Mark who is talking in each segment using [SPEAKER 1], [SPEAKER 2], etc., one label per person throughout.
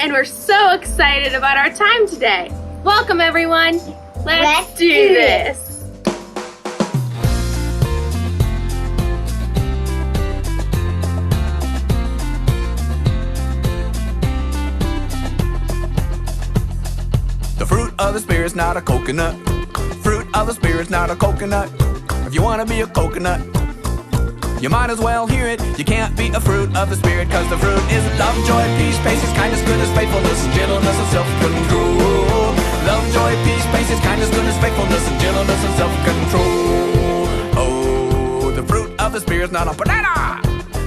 [SPEAKER 1] and we're so excited about our time today. Welcome, everyone. Let's do this.
[SPEAKER 2] The fruit of the spirit's not a coconut. Fruit of the spirit's not a coconut. If you want to be a coconut, you might as well hear it. You can't be a fruit of the spirit, cause the fruit is love, joy, peace, patience, kindness, goodness, faithfulness, and gentleness, and self-control. Love, joy, peace, patience, kindness, goodness, faithfulness, and gentleness, and self-control. Oh, the fruit of the spirit's not a banana.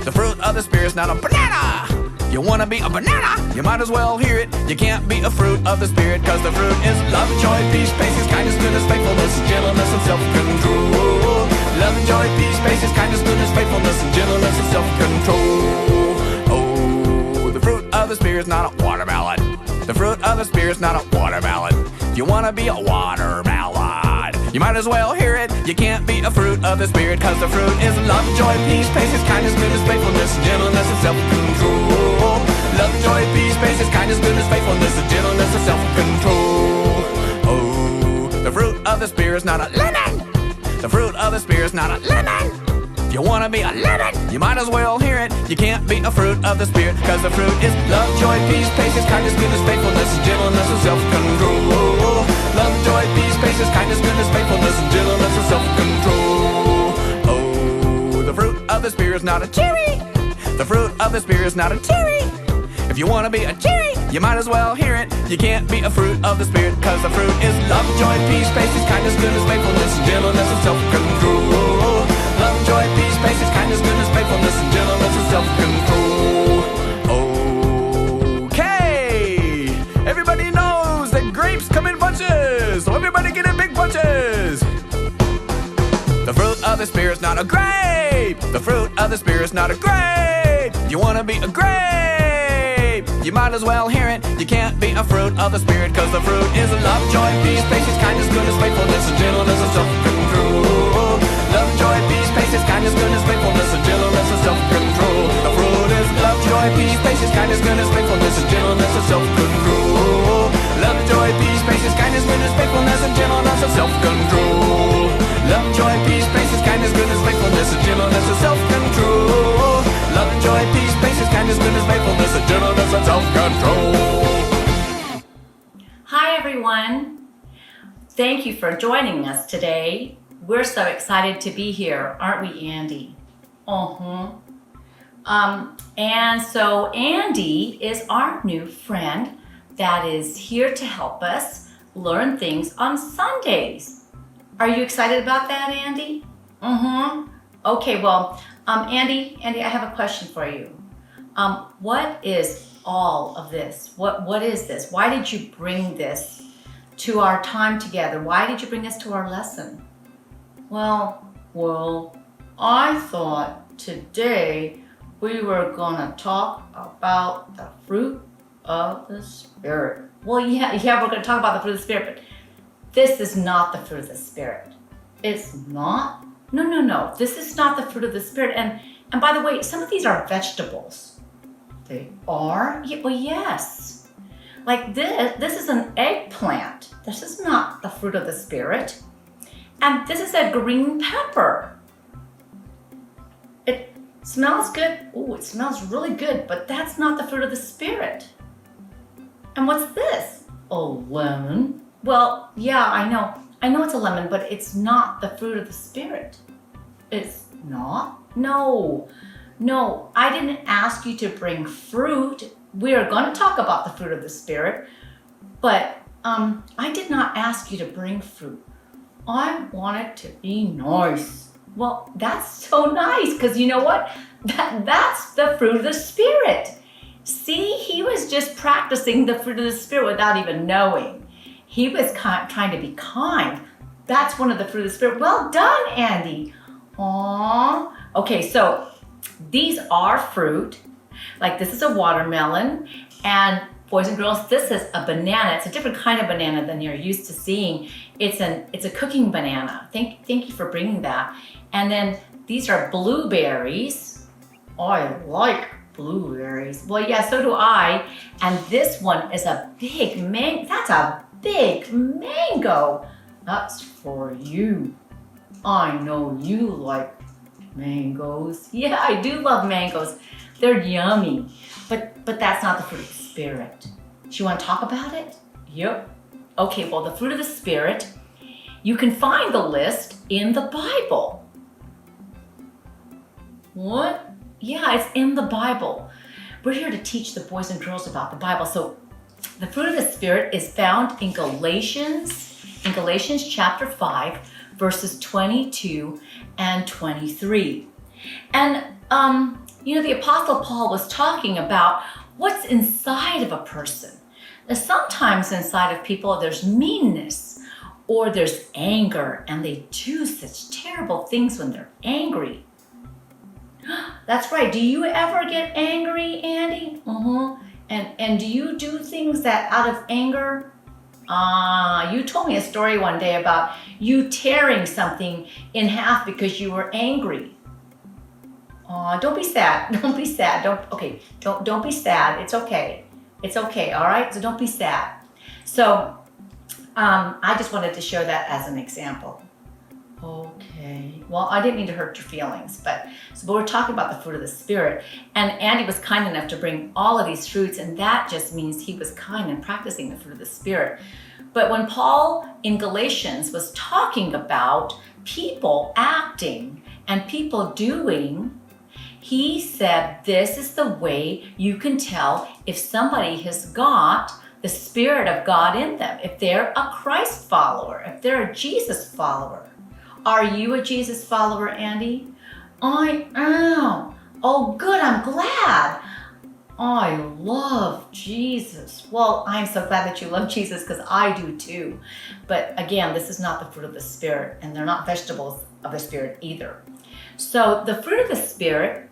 [SPEAKER 2] The fruit of the spirit's not a banana. You wanna be a banana? You might as well hear it. You can't be a fruit of the spirit, cause the fruit is love, joy, peace, patience, kindness, goodness, faithfulness, and gentleness, and self-control. Love, joy, peace, patience, kindness, goodness, faithfulness, and gentleness, and self-control. Oh, the fruit of the spirit's not a watermelon. The fruit of the spirit's not a watermelon. If you wanna be a watermelon, you might as well hear it. You can't be a fruit of the spirit, cause the fruit is love, joy, peace, patience, kindness, goodness, faithfulness, and gentleness, and self-control. Love, joy, peace, patience, kindness, goodness, faithfulness, and gentleness, and self-control. Oh, the fruit of the spirit's not a lemon. The fruit of the spirit's not a lemon. If you wanna be a lemon, you might as well hear it. You can't be a fruit of the spirit, cause the fruit is love, joy, peace, patience, kindness, goodness, faithfulness, and gentleness, and self-control. Love, joy, peace, patience, kindness, goodness, faithfulness, and gentleness, and self-control. Oh, the fruit of the spirit's not a cherry. The fruit of the spirit's not a cherry. If you wanna be a cherry, you might as well hear it. You can't be a fruit of the spirit, cause the fruit is love, joy, peace, patience, kindness, goodness, faithfulness, and gentleness, and self-control. Love, joy, peace, patience, kindness, goodness, faithfulness, and gentleness, and self-control. Okay! Everybody knows that grapes come in bunches, so everybody get in big bunches. The fruit of the spirit's not a grape. The fruit of the spirit's not a grape. You wanna be a grape, you might as well hear it. You can't be a fruit of the spirit, cause the fruit is love, joy, peace, patience, kindness, goodness, faithfulness, and gentleness, and self-control. Love, joy, peace, patience, kindness, goodness, faithfulness, and gentleness, and self-control. The fruit is love, joy, peace, patience, kindness, goodness, faithfulness, and gentleness, and self-control. Love, joy, peace, patience, kindness, goodness, faithfulness, and gentleness, and self-control. Love, joy, peace, patience, kindness, goodness, faithfulness, and gentleness, and self-control. Love, joy, peace, patience, kindness, goodness, faithfulness, and gentleness, and self-control.
[SPEAKER 3] Hi everyone. Thank you for joining us today. We're so excited to be here, aren't we, Andy? And so Andy is our new friend that is here to help us learn things on Sundays. Are you excited about that, Andy? Okay, well, Andy, I have a question for you. What is all of this? What is this? Why did you bring this to our time together? Why did you bring this to our lesson? Well, I thought today we were gonna talk about the fruit of the Spirit. Well, yeah, we're gonna talk about the fruit of the Spirit, but this is not the fruit of the Spirit. It's not? No. This is not the fruit of the Spirit. And by the way, some of these are vegetables. They are? Yeah, well, yes. Like this is an eggplant. This is not the fruit of the Spirit. And this is a green pepper. It smells good. Ooh, it smells really good, but that's not the fruit of the Spirit. And what's this? A lemon. Well, yeah, I know it's a lemon, but it's not the fruit of the Spirit. It's not? No, I didn't ask you to bring fruit. We are going to talk about the fruit of the Spirit, but I did not ask you to bring fruit. I want it to be nice. Well, that's so nice, because you know what? That's the fruit of the Spirit. See, he was just practicing the fruit of the Spirit without even knowing. He was trying to be kind. That's one of the fruit of the Spirit. Well done, Andy. Aww. Okay, so these are fruit. Like this is a watermelon. And boys and girls, this is a banana. It's a different kind of banana than you're used to seeing. It's a cooking banana. Thank you for bringing that. And then these are blueberries. I like Blueberries. Well, yeah, so do I. And this one is a big mango. That's a big mango. That's for you. I know you like mangoes. Yeah, I do love mangoes. They're yummy. But that's not the fruit of the Spirit. Do you want to talk about it? Yep. Okay, well, the fruit of the Spirit, you can find the list in the Bible. What? Yeah, it's in the Bible. We're here to teach the boys and girls about the Bible. So the fruit of the Spirit is found in Galatians chapter 5, verses 22 and 23. And, the Apostle Paul was talking about what's inside of a person. Now, sometimes inside of people, there's meanness or there's anger, and they do such terrible things when they're angry. That's right. Do you ever get angry, Andy? And do you do things that out of anger? You told me a story one day about you tearing something in half because you were angry. Don't be sad. Don't be sad. Don't be sad. It's okay. It's okay. All right. So don't be sad. So, I just wanted to show that as an example. Okay. Well, I didn't mean to hurt your feelings, but we're talking about the fruit of the Spirit. And Andy was kind enough to bring all of these fruits, and that just means he was kind and practicing the fruit of the Spirit. But when Paul in Galatians was talking about people acting and people doing, he said this is the way you can tell if somebody has got the Spirit of God in them, if they're a Christ follower, if they're a Jesus follower. Are you a Jesus follower, Andy? I am. Oh, good. I'm glad. I love Jesus. Well, I'm so glad that you love Jesus because I do too. But again, this is not the fruit of the Spirit, and they're not vegetables of the Spirit either. So the fruit of the Spirit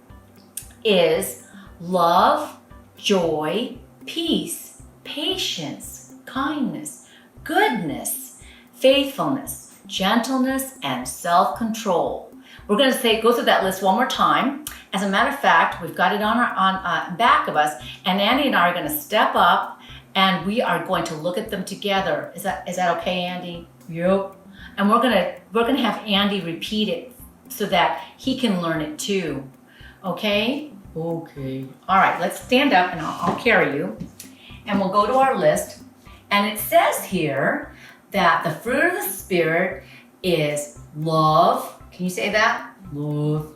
[SPEAKER 3] is love, joy, peace, patience, kindness, goodness, faithfulness, gentleness, and self-control. We're going to go through that list one more time. As a matter of fact, we've got it on back of us, and Andy and I are going to step up, and we are going to look at them together. Is that okay, Andy? Yep. And we're gonna have Andy repeat it so that he can learn it too. Okay? Okay. All right. Let's stand up, and I'll carry you, and we'll go to our list. And it says here that the fruit of the Spirit is love. Can you say that? Love.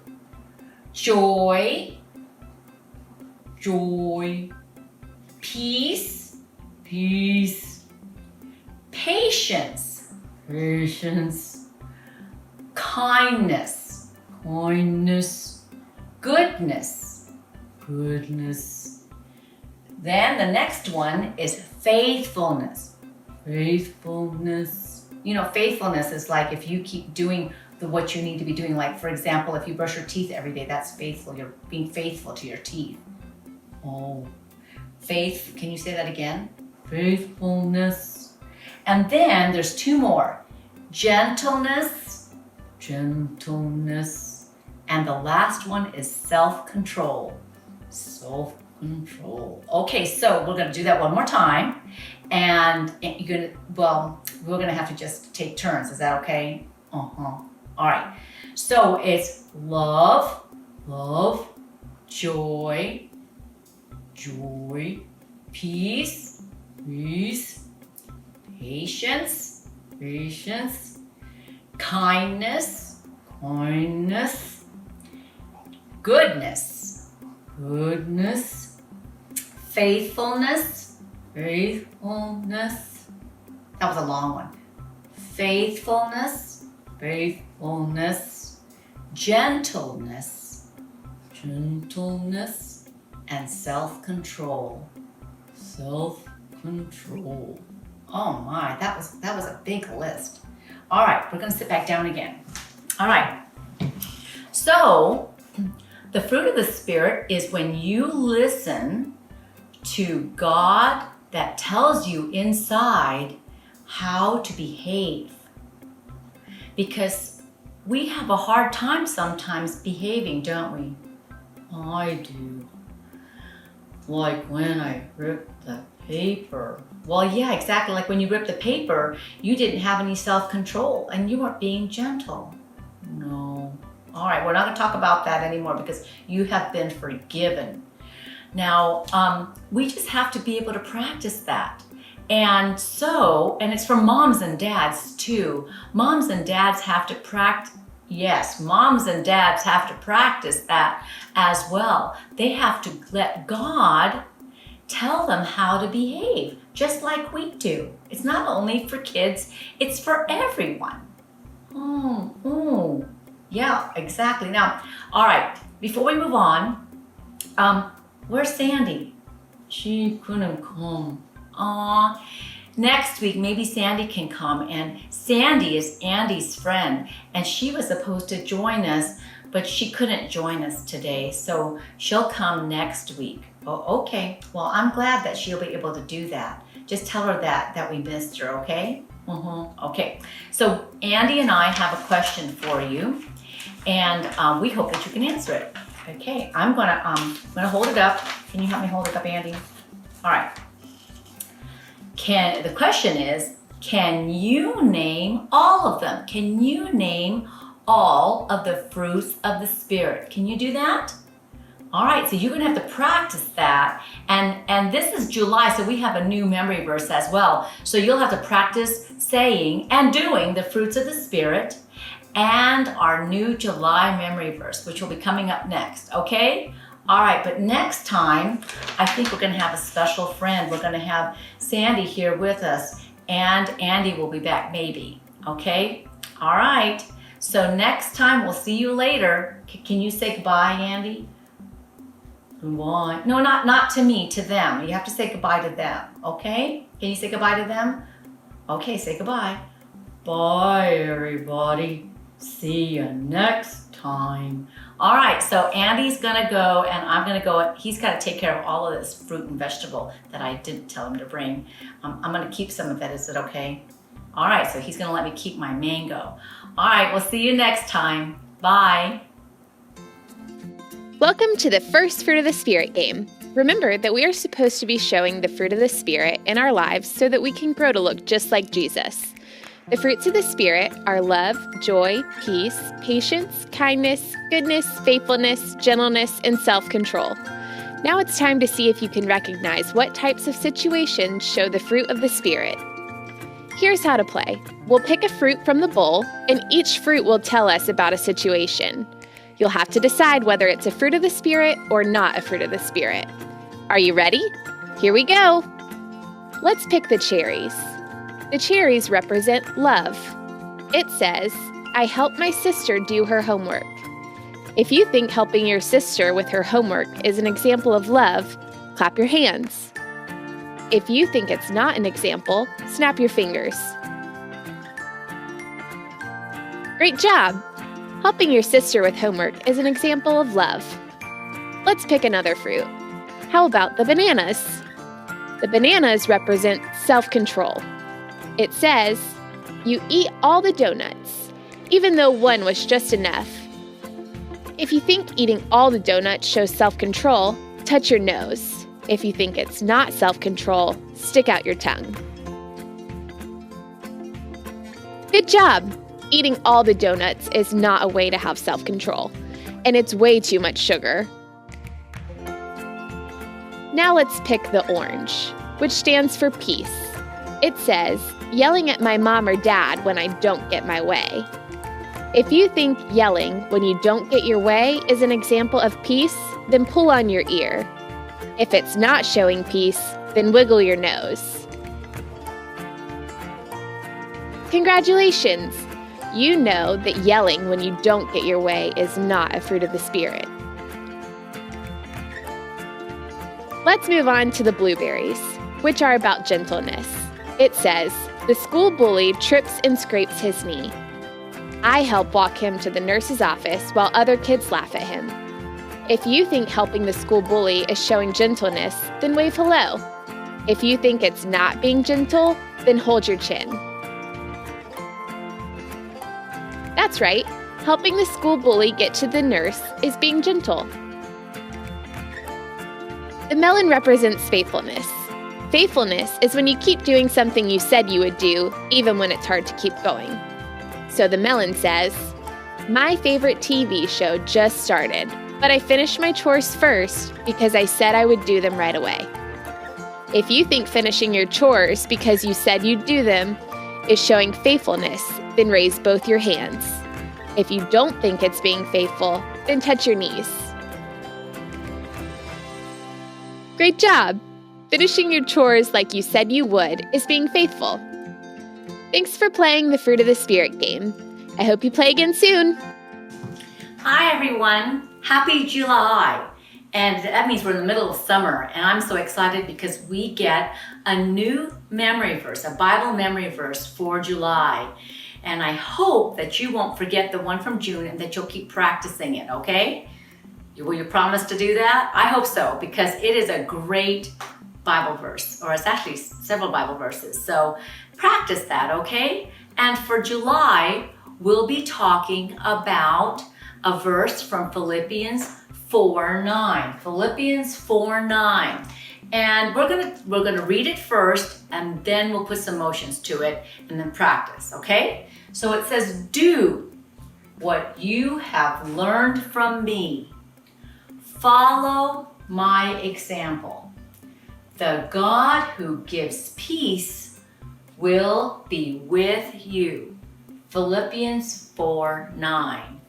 [SPEAKER 3] Joy. Peace. Patience. Kindness. Goodness. Then the next one is faithfulness. Faithfulness is like if you keep doing what you need to be doing. Like, for example, if you brush your teeth every day, that's faithful. You're being faithful to your teeth. Oh, faith. Can you say that again? Faithfulness. And then there's two more. Gentleness. And the last one is self-control. Okay, so we're going to do that one more time. And we're going to have to just take turns. Is that okay? All right. So it's love, joy, peace, patience, kindness, goodness, faithfulness. That was a long one. Faithfulness, gentleness, and self-control. Oh my, that was a big list. All right, we're gonna sit back down again. All right. So, the fruit of the Spirit is when you listen to God that tells you inside how to behave. Because we have a hard time sometimes behaving, don't we? I do. Like when I ripped the paper. Well, yeah, exactly. Like when you ripped the paper, you didn't have any self-control and you weren't being gentle. No. All right, we're not going to talk about that anymore because you have been forgiven. Now, we just have to be able to practice that. And it's for moms and dads too. Moms and dads have to practice. Yes, moms and dads have to practice that as well. They have to let God tell them how to behave, just like we do. It's not only for kids, it's for everyone. Yeah, exactly. Now, all right, before we move on, where's Sandy? She couldn't come. Aw. Next week, maybe Sandy can come, and Sandy is Andy's friend, and she was supposed to join us, but she couldn't join us today, so she'll come next week. Oh, okay. Well, I'm glad that she'll be able to do that. Just tell her that we missed her, okay? Okay. So Andy and I have a question for you, and we hope that you can answer it. Okay. I'm gonna hold it up. Can you help me hold it up, Andy? All right. The question is, can you name all of them? Can you name all of the fruits of the Spirit? Can you do that? All right, so you're gonna have to practice that. And this is July, so we have a new memory verse as well. So you'll have to practice saying and doing the fruits of the Spirit and our new July memory verse, which will be coming up next, okay? All right, but next time, I think we're gonna have a special friend. We're gonna have Sandy here with us, and Andy will be back maybe, okay? All right, so next time, we'll see you later. Can you say goodbye, Andy? Goodbye. No, not to me, to them. You have to say goodbye to them, okay? Can you say goodbye to them? Okay, say goodbye. Bye, everybody. See you next time. All right, so Andy's gonna go and I'm gonna go. He's gotta take care of all of this fruit and vegetable that I didn't tell him to bring. I'm gonna keep some of it, is it okay? All right, so he's gonna let me keep my mango. All right, we'll see you next time. Bye.
[SPEAKER 1] Welcome to the First Fruit of the Spirit game. Remember that we are supposed to be showing the fruit of the Spirit in our lives so that we can grow to look just like Jesus. The fruits of the Spirit are love, joy, peace, patience, kindness, goodness, faithfulness, gentleness, and self-control. Now it's time to see if you can recognize what types of situations show the fruit of the Spirit. Here's how to play. We'll pick a fruit from the bowl, and each fruit will tell us about a situation. You'll have to decide whether it's a fruit of the Spirit or not a fruit of the Spirit. Are you ready? Here we go. Let's pick the cherries. The cherries represent love. It says, I helped my sister do her homework. If you think helping your sister with her homework is an example of love, clap your hands. If you think it's not an example, snap your fingers. Great job! Helping your sister with homework is an example of love. Let's pick another fruit. How about the bananas? The bananas represent self-control. It says, you eat all the donuts, even though one was just enough. If you think eating all the donuts shows self-control, touch your nose. If you think it's not self-control, stick out your tongue. Good job! Eating all the donuts is not a way to have self-control, and it's way too much sugar. Now let's pick the orange, which stands for peace. It says, yelling at my mom or dad when I don't get my way. If you think yelling when you don't get your way is an example of peace, then pull on your ear. If it's not showing peace, then wiggle your nose. Congratulations! You know that yelling when you don't get your way is not a fruit of the Spirit. Let's move on to the blueberries, which are about gentleness. It says, the school bully trips and scrapes his knee. I help walk him to the nurse's office while other kids laugh at him. If you think helping the school bully is showing gentleness, then wave hello. If you think it's not being gentle, then hold your chin. That's right, helping the school bully get to the nurse is being gentle. The melon represents faithfulness. Faithfulness is when you keep doing something you said you would do, even when it's hard to keep going. So the melon says, "My favorite TV show just started, but I finished my chores first because I said I would do them right away." If you think finishing your chores because you said you'd do them is showing faithfulness, then raise both your hands. If you don't think it's being faithful, then touch your knees. Great job! Finishing your chores like you said you would is being faithful. Thanks for playing the Fruit of the Spirit game. I hope you play again soon.
[SPEAKER 3] Hi everyone, happy July. And that means we're in the middle of summer, and I'm so excited because we get a new memory verse, a Bible memory verse for July. And I hope that you won't forget the one from June and that you'll keep practicing it, okay? Will you promise to do that? I hope so, because it is a great Bible verse, or it's actually several Bible verses. So practice that, okay? And for July, we'll be talking about a verse from Philippians 4:9. Philippians 4:9. And we're gonna read it first, and then we'll put some motions to it, and then practice, okay? So it says, "Do what you have learned from me. Follow my example. The God who gives peace will be with you." Philippians 4:9.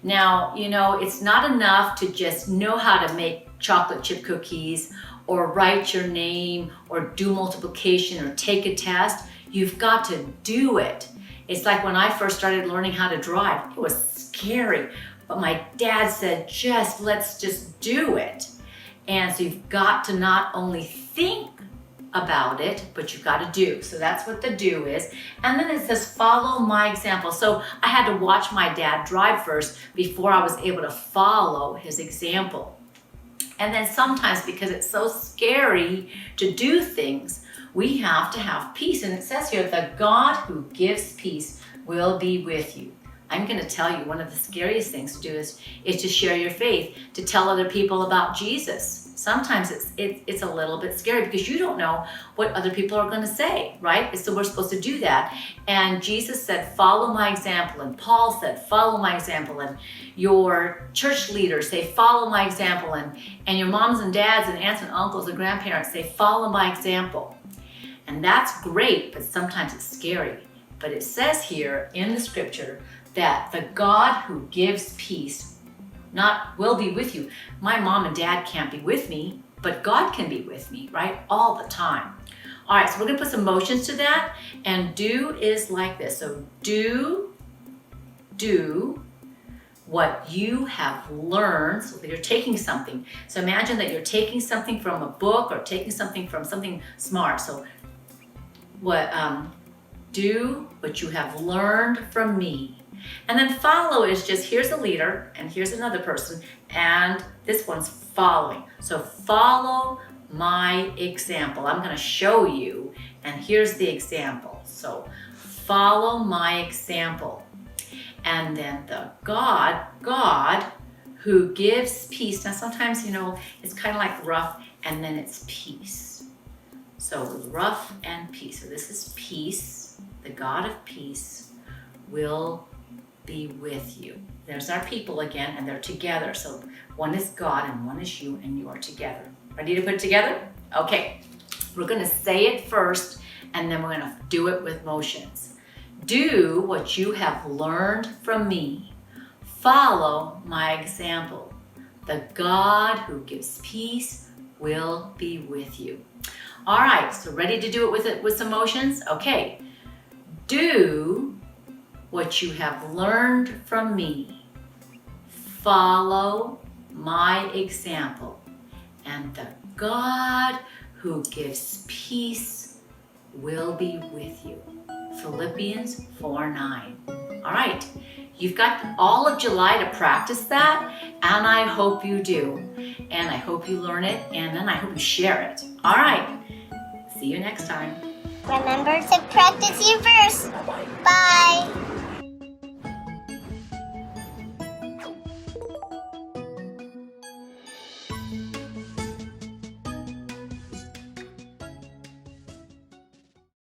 [SPEAKER 3] Now, it's not enough to just know how to make chocolate chip cookies or write your name or do multiplication or take a test. You've got to do it. It's like when I first started learning how to drive, it was scary, but my dad said, let's just do it. And so you've got to not only think about it, but you've got to do. So that's what the do is. And then it says, follow my example. So I had to watch my dad drive first before I was able to follow his example. And then sometimes, because it's so scary to do things, we have to have peace. And it says here, the God who gives peace will be with you. I'm going to tell you, one of the scariest things to do is to share your faith, to tell other people about Jesus. Sometimes it's a little bit scary because you don't know what other people are going to say, right? So we're supposed to do that. And Jesus said, follow my example. And Paul said, follow my example. And your church leaders say, follow my example. And your moms and dads and aunts and uncles and grandparents say, follow my example. And that's great, but sometimes it's scary. But it says here in the scripture that the God who gives peace will be with you. My mom and dad can't be with me, but God can be with me, right? All the time. All right, so we're gonna put some motions to that, and do is like this. So do what you have learned. So that you're taking something. So imagine that you're taking something from a book or taking something from something smart. So do what you have learned from me. And then follow is just, here's a leader and here's another person, and this one's following. So follow my example. I'm going to show you, and here's the example. So follow my example. And then the God who gives peace. Now sometimes, it's kind of like rough, and then it's peace. So rough and peace. So this is peace. The God of peace will be with you. There's our people again, and they're together. So one is God and one is you, and you are together. Ready to put it together? Okay. We're going to say it first, and then we're going to do it with motions. Do what you have learned from me. Follow my example. The God who gives peace will be with you. All right, so ready to do it with some motions? Okay. Do what you have learned from me. Follow my example. And the God who gives peace will be with you. Philippians 4:9. All right, you've got all of July to practice that, and I hope you do. And I hope you learn it, and then I hope you share it. All right, see you next time.
[SPEAKER 4] Remember to practice your verse. Bye.